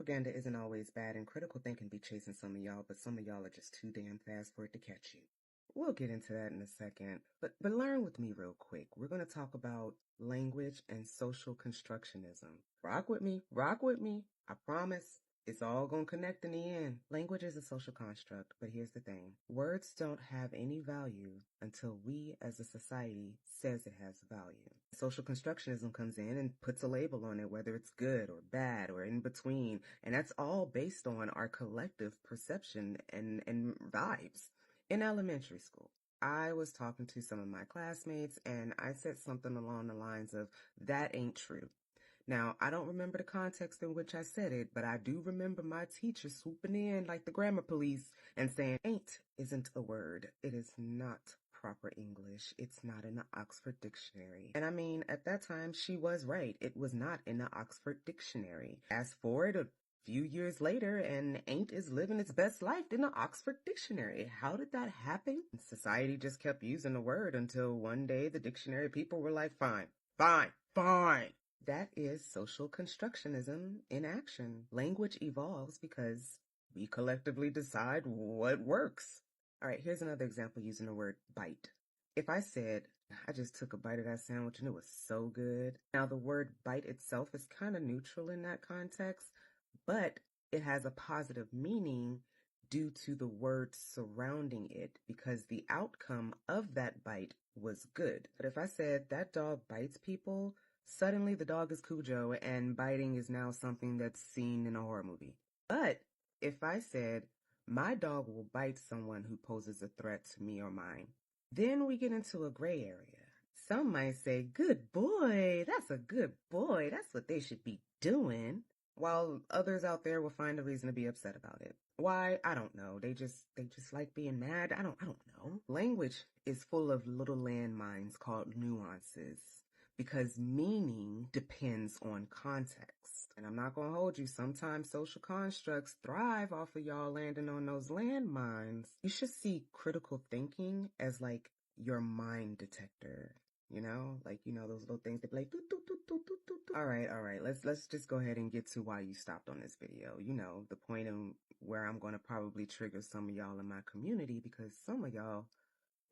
Propaganda isn't always bad, and critical thinking be chasing some of y'all, but some of y'all are just too damn fast for it to catch you. We'll get into that in a second, but learn with me real quick. We're going to talk about language and social constructionism. Rock with me, I promise. It's all going to connect in the end. Language is a social construct, but here's the thing. Words don't have any value until we as a society says it has value. Social constructionism comes in and puts a label on it, whether it's good or bad or in between, and that's all based on our collective perception and vibes. In elementary school, I was talking to some of my classmates and I said something along the lines of, "That ain't true." Now, I don't remember the context in which I said it, but I do remember my teacher swooping in like the grammar police and saying, "Ain't isn't a word. It is not proper English. It's not in the Oxford Dictionary." And I mean, at that time, she was right. It was not in the Oxford Dictionary. Fast forward a few years later, and ain't is living its best life in the Oxford Dictionary. How did that happen? Society just kept using the word until one day the dictionary people were like, fine, fine, fine. That is social constructionism in action. Language evolves because we collectively decide what works. All right, here's another example using the word bite. If I said, "I just took a bite of that sandwich and it was so good." Now, the word bite itself is kind of neutral in that context, but it has a positive meaning due to the words surrounding it because the outcome of that bite was good. But if I said, "That dog bites people," suddenly the dog is Cujo and biting is now something that's seen in a horror movie. But if I said, "My dog will bite someone who poses a threat to me or mine," then we get into a gray area. Some might say, "Good boy, that's a good boy. That's what they should be doing." While others out there will find a reason to be upset about it. Why? I don't know. They just like being mad. I don't know. Language is full of little landmines called nuances because meaning depends on context. And I'm not going to hold you. Sometimes social constructs thrive off of y'all landing on those landmines. You should see critical thinking as like your mind detector. Those little things that be like, doot, doot, doot, doot, doot, doot. All right. Let's just go ahead and get to why you stopped on this video. The point in where I'm going to probably trigger some of y'all in my community because some of y'all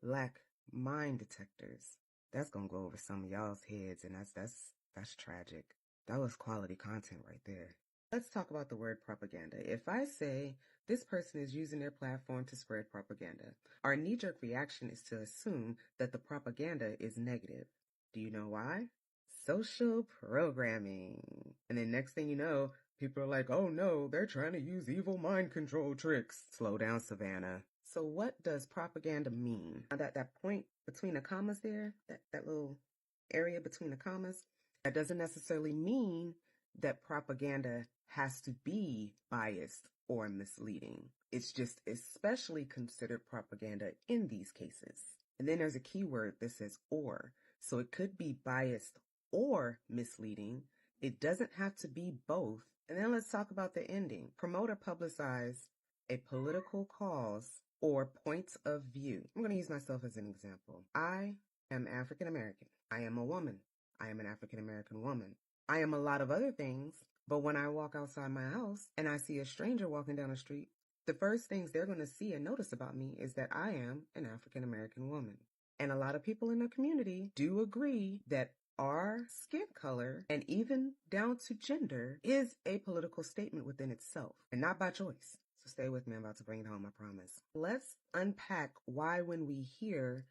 lack mind detectors. That's going to go over some of y'all's heads, and that's tragic. That was quality content right there. Let's talk about the word propaganda. If I say this person is using their platform to spread propaganda, our knee-jerk reaction is to assume that the propaganda is negative. Do you know why? Social programming. And then next thing you know, people are like, "Oh no, they're trying to use evil mind control tricks." Slow down, Savannah. So what does propaganda mean? Now that point between the commas there, that little area between the commas, that doesn't necessarily mean that propaganda has to be biased or misleading. It's just especially considered propaganda in these cases. And then there's a keyword that says or. So it could be biased or misleading. It doesn't have to be both. And then let's talk about the ending. Promote or publicize a political cause or points of view. I'm going to use myself as an example. I am African American. I am a woman. I am an African American woman. I am a lot of other things, but when I walk outside my house and I see a stranger walking down the street, the first things they're going to see and notice about me is that I am an African American woman. And a lot of people in the community do agree that our skin color and even down to gender is a political statement within itself and not by choice. So stay with me. I'm about to bring it home, I promise. Let's unpack why when we hear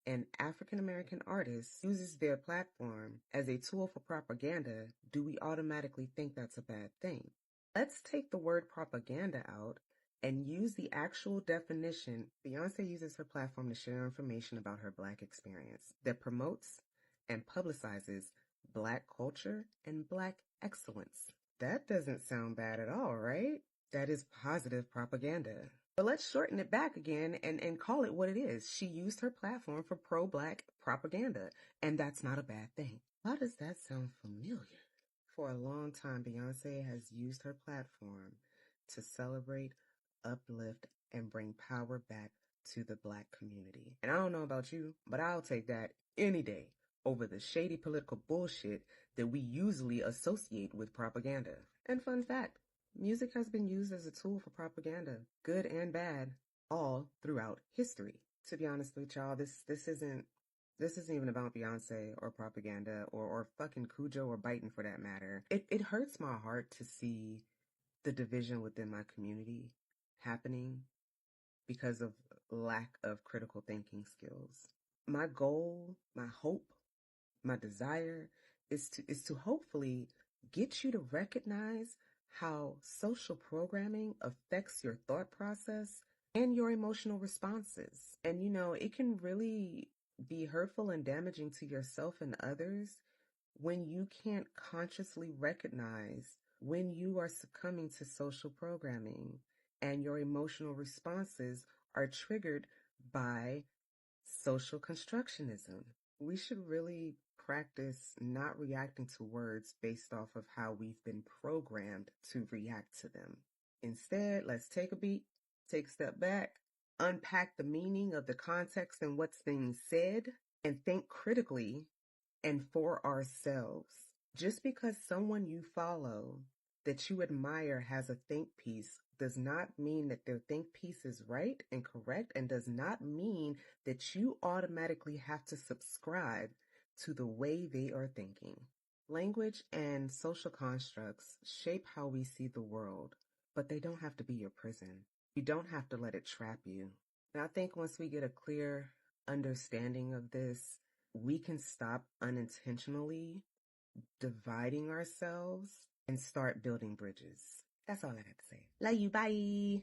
an African American artist uses their platform as a tool for propaganda, do we automatically think that's a bad thing? Let's take the word propaganda out and use the actual definition. Beyonce uses her platform to share information about her Black experience that promotes and publicizes Black culture and Black excellence. That doesn't sound bad at all, right? That is positive propaganda. But let's shorten it back again and call it what it is. She used her platform for pro-Black propaganda, and that's not a bad thing. Why does that sound familiar? For a long time, Beyonce has used her platform to celebrate, uplift, and bring power back to the Black community. And I don't know about you, but I'll take that any day over the shady political bullshit that we usually associate with propaganda. And fun fact, Music has been used as a tool for propaganda, good and bad, all throughout history. To be honest with y'all, this isn't even about Beyonce or propaganda or fucking Cujo or Biting for that matter. It hurts my heart to see the division within my community happening because of lack of critical thinking skills. My goal, my hope, my desire is to hopefully get you to recognize how social programming affects your thought process and your emotional responses. And it can really be hurtful and damaging to yourself and others when you can't consciously recognize when you are succumbing to social programming and your emotional responses are triggered by social constructionism. We should really practice not reacting to words based off of how we've been programmed to react to them. Instead, let's take a beat, take a step back, unpack the meaning of the context and what's being said, and think critically and for ourselves. Just because someone you follow that you admire has a think piece does not mean that their think piece is right and correct, and does not mean that you automatically have to subscribe to the way they are thinking. Language and social constructs shape how we see the world, but they don't have to be your prison. You don't have to let it trap you. And I think once we get a clear understanding of this, we can stop unintentionally dividing ourselves and start building bridges. That's all I got to say. Love you. Bye.